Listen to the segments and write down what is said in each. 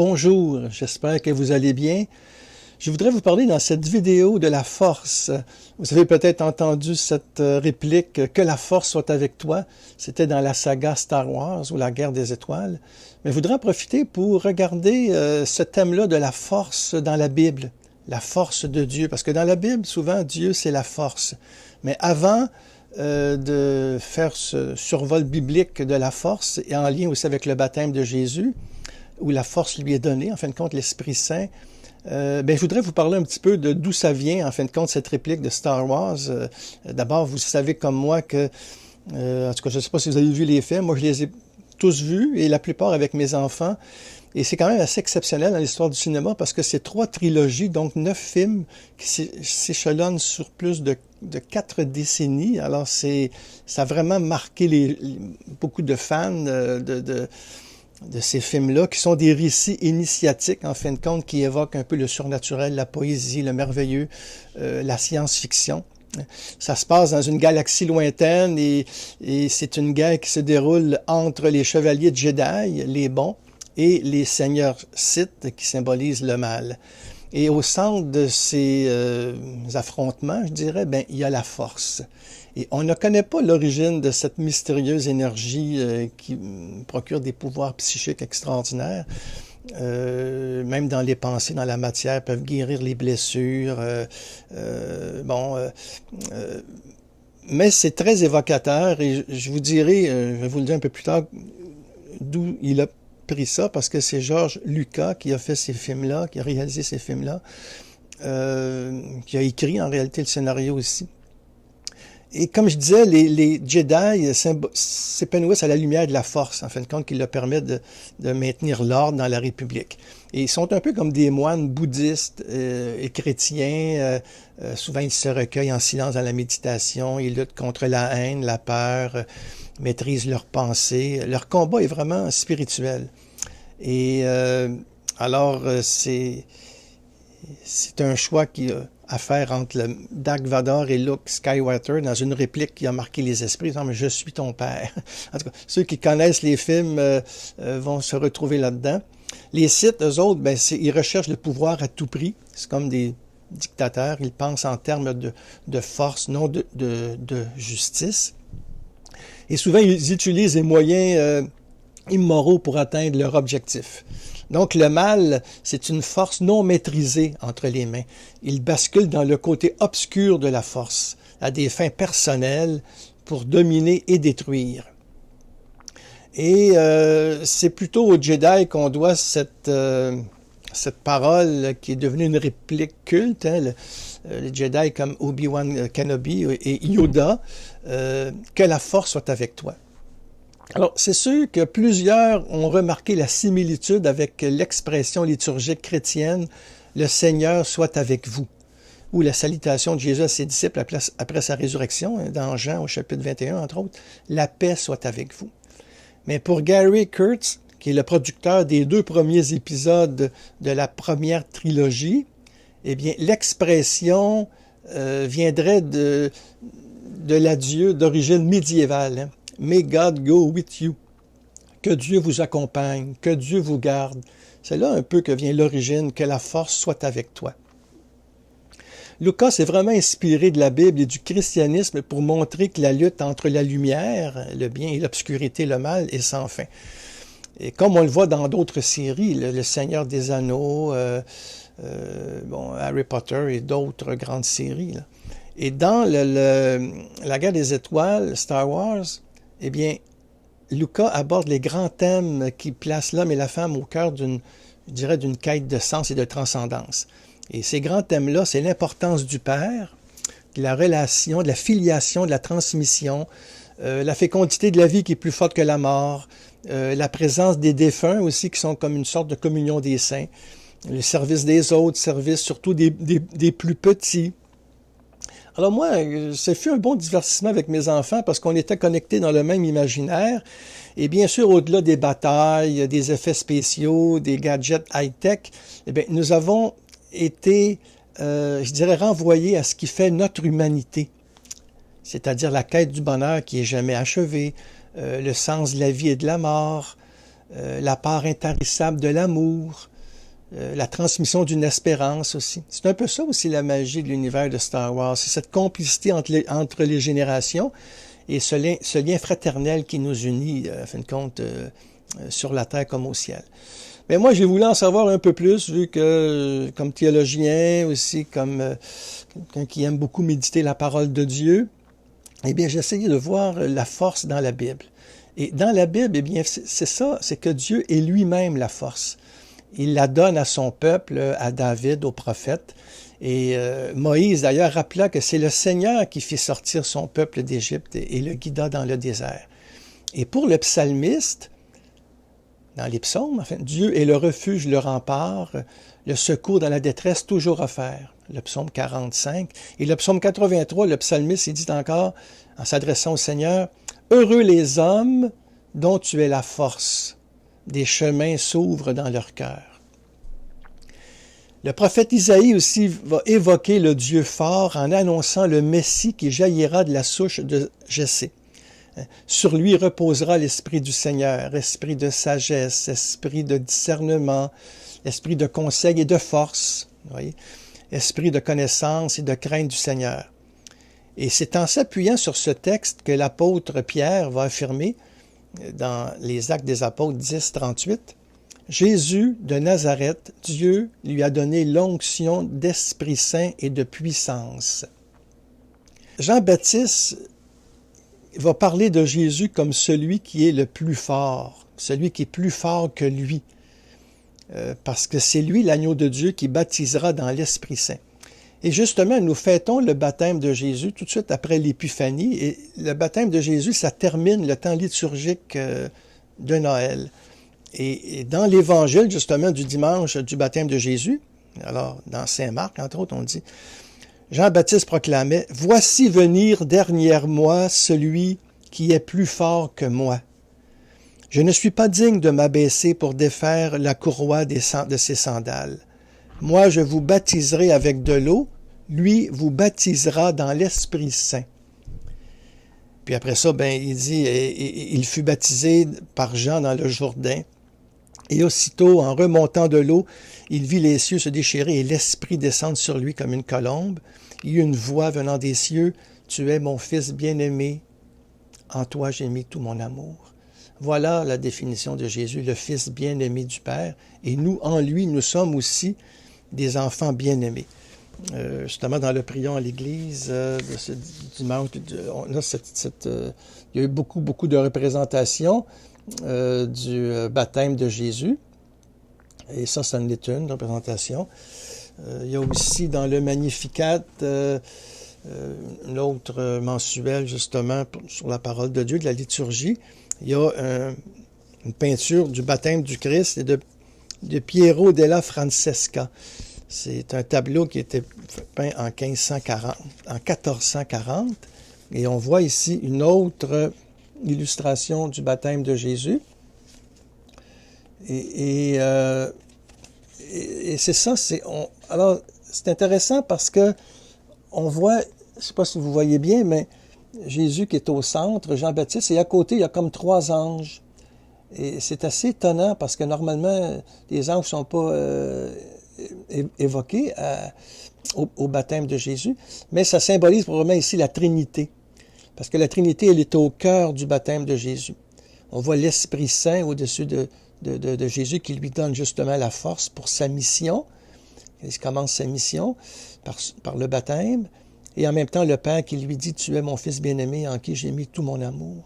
Bonjour, j'espère que vous allez bien. Je voudrais vous parler dans cette vidéo de la force. Vous avez peut-être entendu cette réplique « Que la force soit avec toi ». C'était dans la saga Star Wars ou la guerre des étoiles. Mais je voudrais en profiter pour regarder ce thème-là de la force dans la Bible. La force de Dieu. Parce que dans la Bible, souvent, Dieu, c'est la force. Mais avant de faire ce survol biblique de la force, et en lien aussi avec le baptême de Jésus, où la force lui est donnée, en fin de compte, l'Esprit Saint, je voudrais vous parler un petit peu de d'où ça vient, en fin de compte, cette réplique de Star Wars. D'abord, vous savez comme moi que, en tout cas, je ne sais pas si vous avez vu les films, moi je les ai tous vus, et la plupart avec mes enfants. Et c'est quand même assez exceptionnel dans l'histoire du cinéma parce que c'est 3 trilogies, donc 9 films qui s'échelonnent sur plus de 4 décennies. Alors, ça a vraiment marqué beaucoup de fans de ces films-là, qui sont des récits initiatiques, en fin de compte, qui évoquent un peu le surnaturel, la poésie, le merveilleux, la science-fiction. Ça se passe dans une galaxie lointaine et c'est une guerre qui se déroule entre les chevaliers de Jedi, les bons, et les seigneurs Sith, qui symbolisent le mal. Et au centre de ces affrontements, je dirais, il y a la force. Et on ne connaît pas l'origine de cette mystérieuse énergie qui procure des pouvoirs psychiques extraordinaires. Même dans les pensées, dans la matière, peuvent guérir les blessures. Mais c'est très évocateur et je vous dirai, je vais vous le dire un peu plus tard, d'où il a pris ça, parce que c'est George Lucas qui a fait ces films-là, qui a réalisé ces films-là, qui a écrit en réalité le scénario aussi. Et comme je disais, les Jedi s'épanouissent à la lumière de la force, en fin de compte, qui leur permet de maintenir l'ordre dans la République. Et ils sont un peu comme des moines bouddhistes et chrétiens. Souvent, ils se recueillent en silence dans la méditation, ils luttent contre la haine, la peur, maîtrisent leurs pensées. Leur combat est vraiment spirituel. Et c'est un choix à faire entre le Dark Vador et Luke Skywalker dans une réplique qui a marqué les esprits. « Je suis ton père ». En tout cas, ceux qui connaissent les films vont se retrouver là-dedans. Les Sith, eux autres, ils recherchent le pouvoir à tout prix. C'est comme des dictateurs. Ils pensent en termes de force, non de justice. Et souvent, ils utilisent les moyens immoraux pour atteindre leur objectif. Donc, le mal, c'est une force non maîtrisée entre les mains. Il bascule dans le côté obscur de la force, à des fins personnelles, pour dominer et détruire. Et c'est plutôt aux Jedi qu'on doit cette parole qui est devenue une réplique culte, les Jedi comme Obi-Wan Kenobi et Yoda, que la force soit avec toi. Alors, c'est sûr que plusieurs ont remarqué la similitude avec l'expression liturgique chrétienne « Le Seigneur soit avec vous » ou la salutation de Jésus à ses disciples après sa résurrection, dans Jean au chapitre 21, entre autres, « La paix soit avec vous ». Mais pour Gary Kurtz, qui est le producteur des 2 premiers épisodes de la première trilogie, eh bien, l'expression viendrait de l'adieu d'origine médiévale. May God go with you. Que Dieu vous accompagne, que Dieu vous garde. C'est là un peu que vient l'origine, que la force soit avec toi. Lucas s'est vraiment inspiré de la Bible et du christianisme pour montrer que la lutte entre la lumière, le bien et l'obscurité, le mal, est sans fin. Et comme on le voit dans d'autres séries, le Seigneur des Anneaux, Harry Potter et d'autres grandes séries. Là. Et dans la guerre des étoiles, Star Wars, eh bien, Lucas aborde les grands thèmes qui placent l'homme et la femme au cœur d'une quête de sens et de transcendance. Et ces grands thèmes-là, c'est l'importance du Père, de la relation, de la filiation, de la transmission, la fécondité de la vie qui est plus forte que la mort, la présence des défunts aussi qui sont comme une sorte de communion des saints, le service des autres, service surtout des plus petits. Alors moi, ça fut un bon divertissement avec mes enfants parce qu'on était connectés dans le même imaginaire. Et bien sûr, au-delà des batailles, des effets spéciaux, des gadgets high-tech, eh bien, nous avons été, renvoyés à ce qui fait notre humanité. C'est-à-dire la quête du bonheur qui est jamais achevée, le sens de la vie et de la mort, la part intarissable de l'amour, la transmission d'une espérance aussi. C'est un peu ça aussi la magie de l'univers de Star Wars, c'est cette complicité entre les générations et ce lien fraternel qui nous unit, en fin de compte, sur la terre comme au ciel. Mais moi, j'ai voulu en savoir un peu plus, vu que, comme théologien, aussi comme quelqu'un qui aime beaucoup méditer la parole de Dieu, eh bien, j'ai essayé de voir la force dans la Bible. Et dans la Bible, eh bien, c'est ça, c'est que Dieu est lui-même la force. Il la donne à son peuple, à David, aux prophètes. Et Moïse, d'ailleurs, rappela que c'est le Seigneur qui fit sortir son peuple d'Égypte et le guida dans le désert. Et pour le psalmiste, dans les psaumes, enfin, Dieu est le refuge, le rempart, le secours dans la détresse toujours offert. Le psaume 45. Et le psaume 83, le psalmiste, il dit encore, en s'adressant au Seigneur, « Heureux les hommes dont tu es la force. Des chemins s'ouvrent dans leur cœur. » Le prophète Isaïe aussi va évoquer le Dieu fort en annonçant le Messie qui jaillira de la souche de Jessé. Sur lui reposera l'esprit du Seigneur, esprit de sagesse, esprit de discernement, esprit de conseil et de force, voyez, esprit de connaissance et de crainte du Seigneur. Et c'est en s'appuyant sur ce texte que l'apôtre Pierre va affirmer dans les Actes des Apôtres 10, 38, « Jésus de Nazareth, Dieu lui a donné l'onction d'Esprit Saint et de puissance. » Jean-Baptiste va parler de Jésus comme celui qui est le plus fort, celui qui est plus fort que lui, parce que c'est lui, l'agneau de Dieu, qui baptisera dans l'Esprit Saint. Et justement, nous fêtons le baptême de Jésus tout de suite après l'Épiphanie, et le baptême de Jésus, ça termine le temps liturgique de Noël. Et dans l'Évangile, justement, du dimanche du baptême de Jésus, alors dans Saint Marc, entre autres, on dit, Jean-Baptiste proclamait, « Voici venir derrière moi celui qui est plus fort que moi. Je ne suis pas digne de m'abaisser pour défaire la courroie de ses sandales. Moi, je vous baptiserai avec de l'eau, lui vous baptisera dans l'Esprit Saint. » Puis après ça, il dit, il fut baptisé par Jean dans le Jourdain. Et aussitôt, en remontant de l'eau, il vit les cieux se déchirer et l'Esprit descendre sur lui comme une colombe. Il y eut une voix venant des cieux, « Tu es mon Fils bien-aimé, en toi j'ai mis tout mon amour. » Voilà la définition de Jésus, le Fils bien-aimé du Père. Et nous, en lui, nous sommes aussi des enfants bien-aimés. Justement, dans le prion à l'Église de ce dimanche, il y a eu beaucoup de représentations du baptême de Jésus. Et ça en est une représentation. Il y a aussi dans le Magnificat une autre mensuelle, justement, sur la parole de Dieu, de la liturgie. Il y a une peinture du baptême du Christ et de Piero della Francesca. C'est un tableau qui était peint en 1440. Et on voit ici une autre illustration du baptême de Jésus. Et c'est ça. Alors, c'est intéressant parce que on voit, je ne sais pas si vous voyez bien, mais Jésus qui est au centre, Jean-Baptiste, et à côté, il y a comme 3 anges. Et c'est assez étonnant parce que normalement, les anges ne sont pas évoqués au baptême de Jésus, mais ça symbolise probablement ici la Trinité. Parce que la Trinité, elle est au cœur du baptême de Jésus. On voit l'Esprit Saint au-dessus de Jésus qui lui donne justement la force pour sa mission. Il commence sa mission par le baptême. Et en même temps, le Père qui lui dit « Tu es mon Fils bien-aimé en qui j'ai mis tout mon amour ».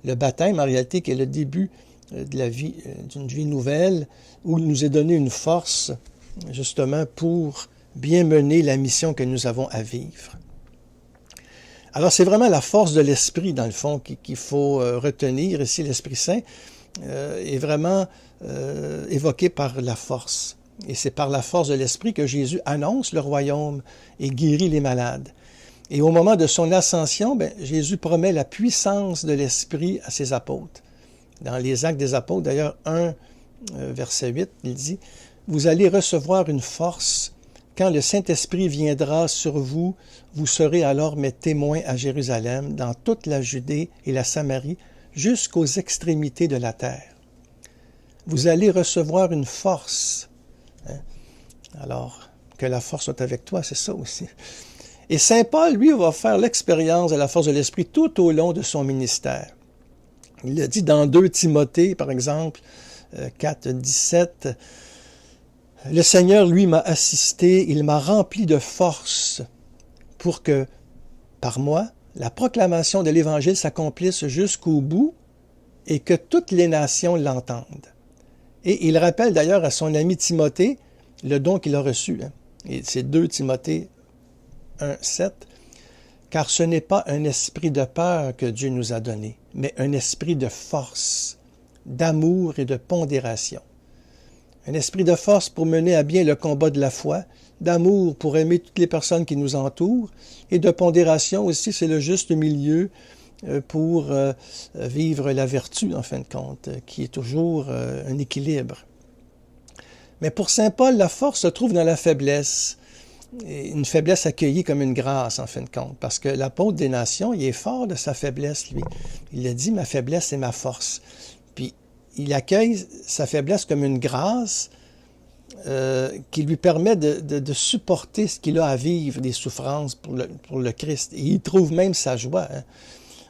Le baptême, en réalité, qui est le début de la vie, d'une vie nouvelle, où il nous est donné une force, justement, pour bien mener la mission que nous avons à vivre. Alors, c'est vraiment la force de l'Esprit, dans le fond, qu'il faut retenir. Ici, l'Esprit Saint est vraiment évoqué par la force. Et c'est par la force de l'Esprit que Jésus annonce le royaume et guérit les malades. Et au moment de son ascension, Jésus promet la puissance de l'Esprit à ses apôtres. Dans les Actes des Apôtres, d'ailleurs, 1, verset 8, il dit « Vous allez recevoir une force. Quand le Saint-Esprit viendra sur vous, vous serez alors mes témoins à Jérusalem, dans toute la Judée et la Samarie, jusqu'aux extrémités de la terre. » vous allez recevoir une force. Hein? Alors, que la force soit avec toi, c'est ça aussi. Et Saint Paul, lui, va faire l'expérience de la force de l'Esprit tout au long de son ministère. Il a dit dans 2 Timothée, par exemple, 4, 17, « Le Seigneur, lui, m'a assisté, il m'a rempli de force pour que, par moi, la proclamation de l'Évangile s'accomplisse jusqu'au bout et que toutes les nations l'entendent. » Et il rappelle d'ailleurs à son ami Timothée le don qu'il a reçu. Et c'est 2 Timothée 1, 7. « Car ce n'est pas un esprit de peur que Dieu nous a donné, mais un esprit de force, d'amour et de pondération. » Un esprit de force pour mener à bien le combat de la foi, d'amour pour aimer toutes les personnes qui nous entourent, et de pondération aussi, c'est le juste milieu pour vivre la vertu, en fin de compte, qui est toujours un équilibre. Mais pour saint Paul, la force se trouve dans la faiblesse, une faiblesse accueillie comme une grâce, en fin de compte, parce que l'apôtre des nations, il est fort de sa faiblesse, lui. Il a dit « ma faiblesse est ma force ». Puis, il accueille sa faiblesse comme une grâce qui lui permet de supporter ce qu'il a à vivre, des souffrances pour le Christ. Et il trouve même sa joie. Hein.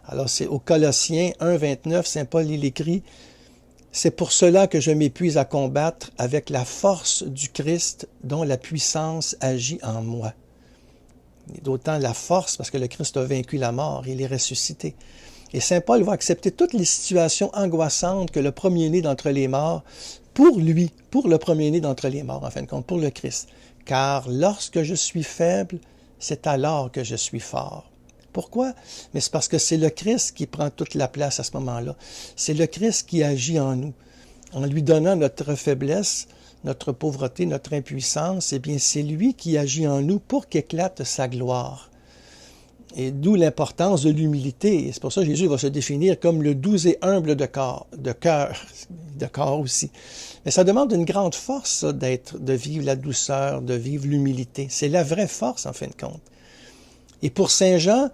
Alors, c'est au Colossiens 1, 29, saint Paul, il écrit « C'est pour cela que je m'épuise à combattre avec la force du Christ dont la puissance agit en moi. » D'autant la force parce que le Christ a vaincu la mort, il est ressuscité. Et saint Paul va accepter toutes les situations angoissantes que le premier-né d'entre les morts, pour lui, pour le premier-né d'entre les morts, en fin de compte, pour le Christ. « Car lorsque je suis faible, c'est alors que je suis fort. » Pourquoi? Mais c'est parce que c'est le Christ qui prend toute la place à ce moment-là. C'est le Christ qui agit en nous. En lui donnant notre faiblesse, notre pauvreté, notre impuissance, eh bien, c'est lui qui agit en nous pour qu'éclate sa gloire. Et d'où l'importance de l'humilité. Et c'est pour ça que Jésus va se définir comme le doux et humble de corps aussi. Mais ça demande une grande force, ça, de vivre la douceur, de vivre l'humilité. C'est la vraie force, en fin de compte. Et pour saint Jean,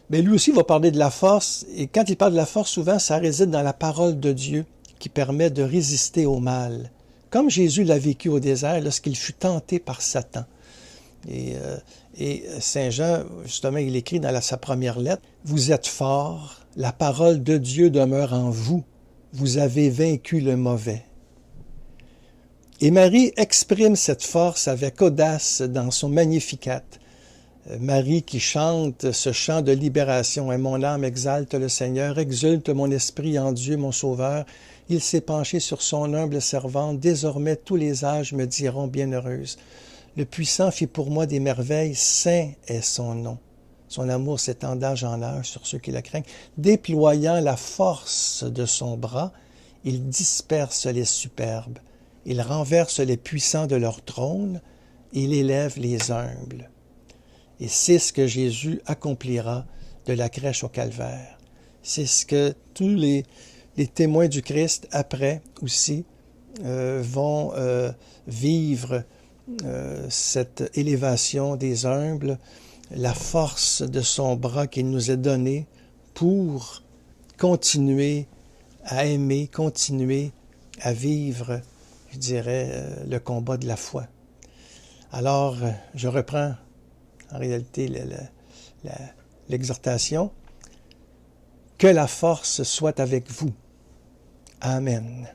bien, lui aussi va parler de la force. Et quand il parle de la force, souvent, ça réside dans la parole de Dieu qui permet de résister au mal. Comme Jésus l'a vécu au désert lorsqu'il fut tenté par Satan. Et saint Jean, justement, il écrit dans sa première lettre, « Vous êtes forts, la parole de Dieu demeure en vous, vous avez vaincu le mauvais. » Et Marie exprime cette force avec audace dans son Magnificat. Marie qui chante ce chant de libération, « Et mon âme exalte le Seigneur, exulte mon esprit en Dieu mon Sauveur. Il s'est penché sur son humble servante, désormais tous les âges me diront bienheureuse. Le puissant fit pour moi des merveilles, saint est son nom. Son amour s'étend d'âge en âge sur ceux qui le craignent. Déployant la force de son bras, il disperse les superbes. Il renverse les puissants de leur trône, il élève les humbles. » Et c'est ce que Jésus accomplira de la crèche au calvaire. C'est ce que tous les témoins du Christ, après aussi, vont vivre cette élévation des humbles, la force de son bras qu'il nous est donné pour continuer à aimer, continuer à vivre, je dirais, le combat de la foi. Alors, je reprends en réalité l'exhortation. Que la force soit avec vous. Amen.